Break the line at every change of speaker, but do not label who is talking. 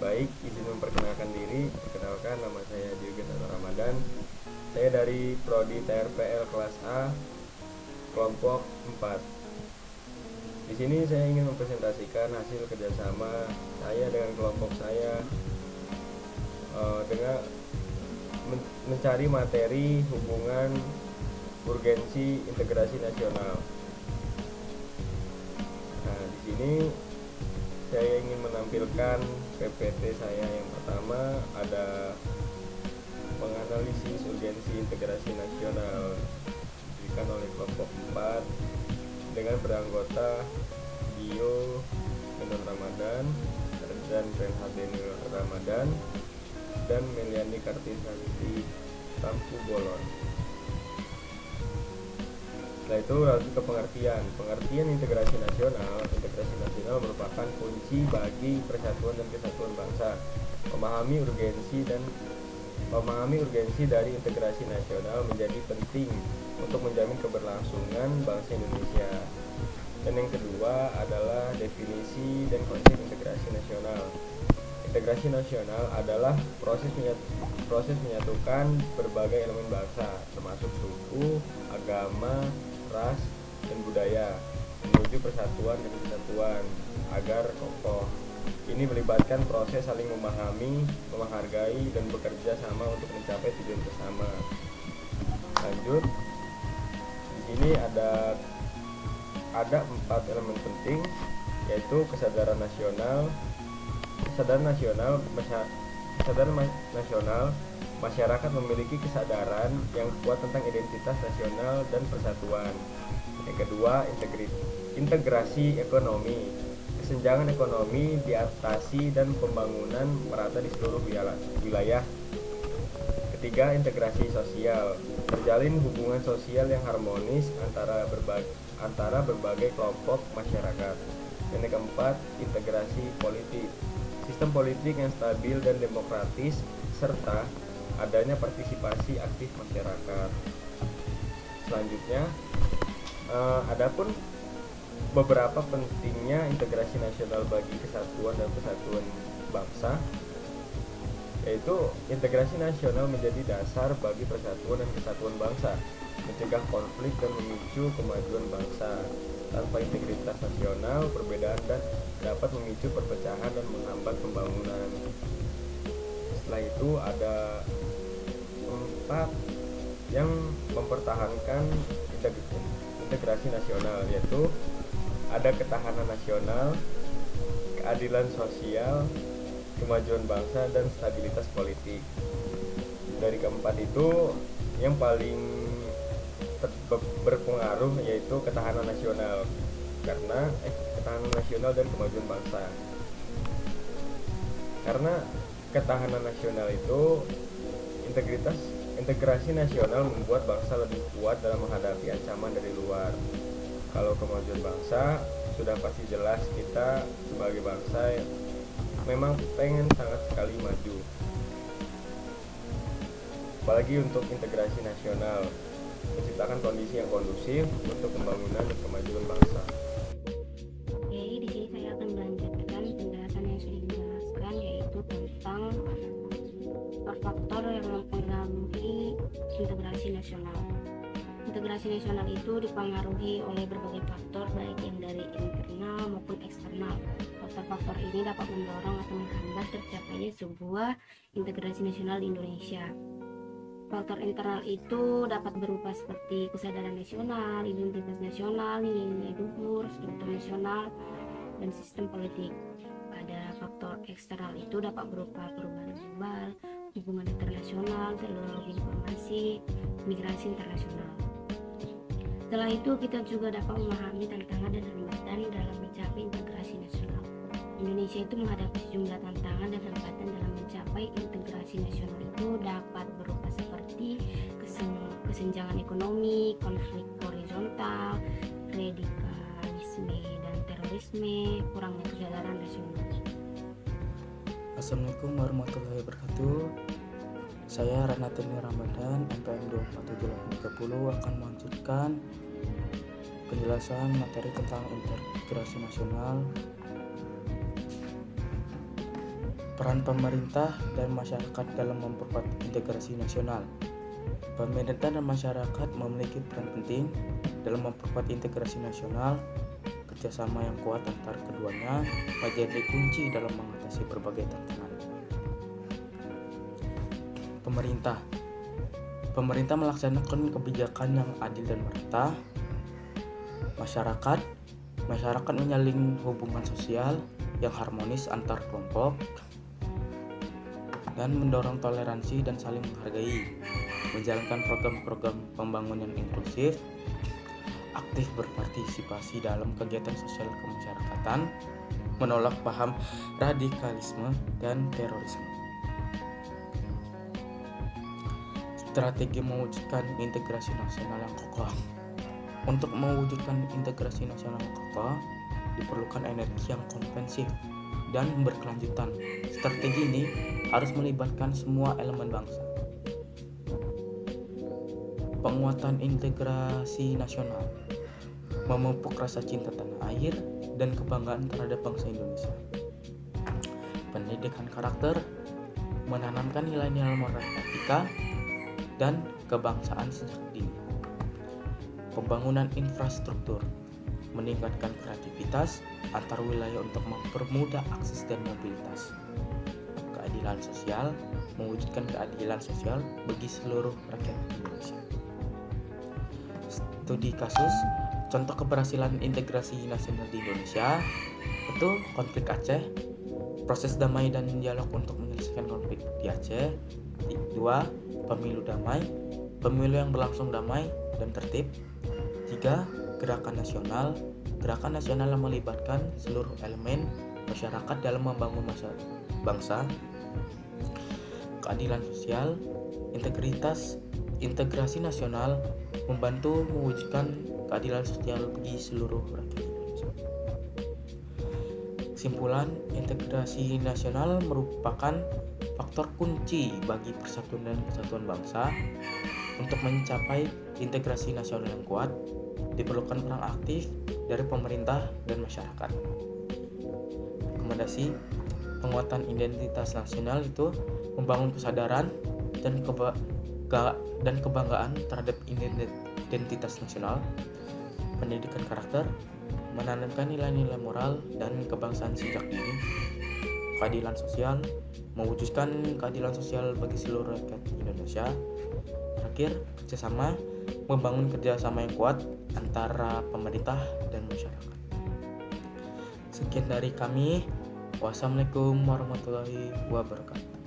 Baik, izin memperkenalkan diri. Perkenalkan, nama saya Diogen Ramadan. Saya dari Prodi TRPL kelas A, kelompok 4. Di sini saya ingin mempresentasikan hasil kerjasama saya dengan kelompok saya dengan mencari materi hubungan urgensi integrasi nasional. Nah, di sini saya ingin menampilkan PPT saya. Yang pertama ada menganalisis urgensi integrasi nasional diberikan oleh kelompok 4 dengan beranggota Dio Nur Ramadan dan Renhard Nur Ramadan dan Meliani Kartisanti Tampu Bolon. Setelah itu lanjut ke pengertian integrasi nasional. Integrasi nasional merupakan kunci bagi persatuan dan kesatuan bangsa. Memahami urgensi dari integrasi nasional menjadi penting untuk menjamin keberlangsungan bangsa Indonesia. Dan yang kedua adalah definisi dan konsep integrasi nasional. Integrasi nasional adalah proses menyatukan berbagai elemen bangsa, termasuk suku, agama, ras, dan budaya, menuju persatuan dan kesatuan agar kokoh. Ini melibatkan proses saling memahami, menghargai, dan bekerja sama untuk mencapai tujuan bersama. Lanjut, di sini ada 4 elemen penting, yaitu kesadaran nasional, masyarakat memiliki kesadaran yang kuat tentang identitas nasional dan persatuan. Yang kedua, integrasi ekonomi. Kesenjangan ekonomi diatasi dan pembangunan merata di seluruh wilayah. Ketiga, integrasi sosial. Terjalin hubungan sosial yang harmonis antara berbagai kelompok masyarakat. Dan yang keempat, integrasi politik. Sistem politik yang stabil dan demokratis serta adanya partisipasi aktif masyarakat. Selanjutnya, adapun beberapa pentingnya integrasi nasional bagi kesatuan dan persatuan bangsa, yaitu integrasi nasional menjadi dasar bagi persatuan dan kesatuan bangsa, mencegah konflik dan memicu kemajuan bangsa. Tanpa integritas nasional, perbedaan dapat memicu perpecahan dan menghambat pembangunan. Setelah itu ada 4 yang mempertahankan integrasi nasional, yaitu ada ketahanan nasional, keadilan sosial, kemajuan bangsa, dan stabilitas politik. Dari keempat itu yang paling berpengaruh yaitu ketahanan nasional ketahanan nasional dan kemajuan bangsa. Karena ketahanan nasional itu integrasi nasional membuat bangsa lebih kuat dalam menghadapi ancaman dari luar. Kalau kemajuan bangsa sudah pasti jelas, kita sebagai bangsa memang pengen sangat sekali maju. Apalagi untuk integrasi nasional, menciptakan kondisi yang kondusif untuk pembangunan dan kemajuan bangsa.
Oke, di sini saya akan melanjutkan penjelasan yang sudah dijelaskan, yaitu tentang faktor yang mempengaruhi integrasi nasional. Integrasi nasional itu dipengaruhi oleh berbagai faktor, baik yang dari internal maupun eksternal. Faktor-faktor ini dapat mendorong atau menghambat tercapainya sebuah integrasi nasional di Indonesia. Faktor internal itu dapat berupa seperti kesadaran nasional, identitas nasional, nilai-nilai luhur, struktur nasional, dan sistem politik. Pada faktor eksternal itu dapat berupa perubahan global, hubungan internasional, teknologi informasi, migrasi internasional. Setelah itu kita juga dapat memahami tantangan dan hambatan dalam mencapai integrasi nasional. Indonesia itu menghadapi sejumlah tantangan dan hambatan dalam mencapai integrasi nasional itu dapat berupa seperti kesenjangan ekonomi, konflik horizontal, radikalisme dan terorisme, kurangnya kesadaran nasional.
Assalamualaikum warahmatullahi wabarakatuh. Saya Renhard Nur Ramadan, MPM 247830 akan melanjutkan penjelasan materi tentang integrasi nasional. Peran pemerintah dan masyarakat dalam memperkuat integrasi nasional. Pemerintah dan masyarakat memiliki peran penting dalam memperkuat integrasi nasional. Kerjasama yang kuat antar keduanya menjadi kunci dalam mengatasi berbagai tantangan. Pemerintah melaksanakan kebijakan yang adil dan merata. Masyarakat menyalin hubungan sosial yang harmonis antar kelompok dan mendorong toleransi dan saling menghargai, menjalankan program-program pembangunan inklusif, aktif berpartisipasi dalam kegiatan sosial kemasyarakatan, menolak paham radikalisme dan terorisme. Strategi mewujudkan integrasi nasional yang kokoh. Untuk mewujudkan integrasi nasional yang kokoh, diperlukan energi yang komprehensif dan berkelanjutan. Strategi ini harus melibatkan semua elemen bangsa. Penguatan integrasi nasional, memupuk rasa cinta tanah air dan kebanggaan terhadap bangsa Indonesia. Pendidikan karakter, menanamkan nilai-nilai moral etika dan kebangsaan sejak dini. Pembangunan infrastruktur, meningkatkan kreativitas antar wilayah untuk mempermudah akses dan mobilitas. Keadilan sosial, mewujudkan keadilan sosial bagi seluruh rakyat Indonesia. Studi kasus, contoh keberhasilan integrasi nasional di Indonesia, itu konflik Aceh, proses damai dan dialog untuk menyelesaikan konflik di Aceh. 2. Pemilu damai, pemilu yang berlangsung damai dan tertib. 3. Gerakan nasional yang melibatkan seluruh elemen masyarakat dalam membangun bangsa. Keadilan sosial, integrasi nasional membantu mewujudkan keadilan sosial bagi seluruh rakyat Indonesia. Kesimpulan, integrasi nasional merupakan faktor kunci bagi persatuan dan kesatuan bangsa. Untuk mencapai integrasi nasional yang kuat, diperlukan peran aktif dari pemerintah dan masyarakat. Rekomendasi penguatan identitas nasional itu membangun kesadaran dan kebanggaan terhadap identitas nasional. Pendidikan karakter, menanamkan nilai-nilai moral dan kebangsaan sejak dini. Keadilan sosial, mewujudkan keadilan sosial bagi seluruh rakyat Indonesia. Terakhir, kerjasama, membangun kerjasama yang kuat antara pemerintah dan masyarakat. Sekian dari kami. Wassalamualaikum warahmatullahi wabarakatuh.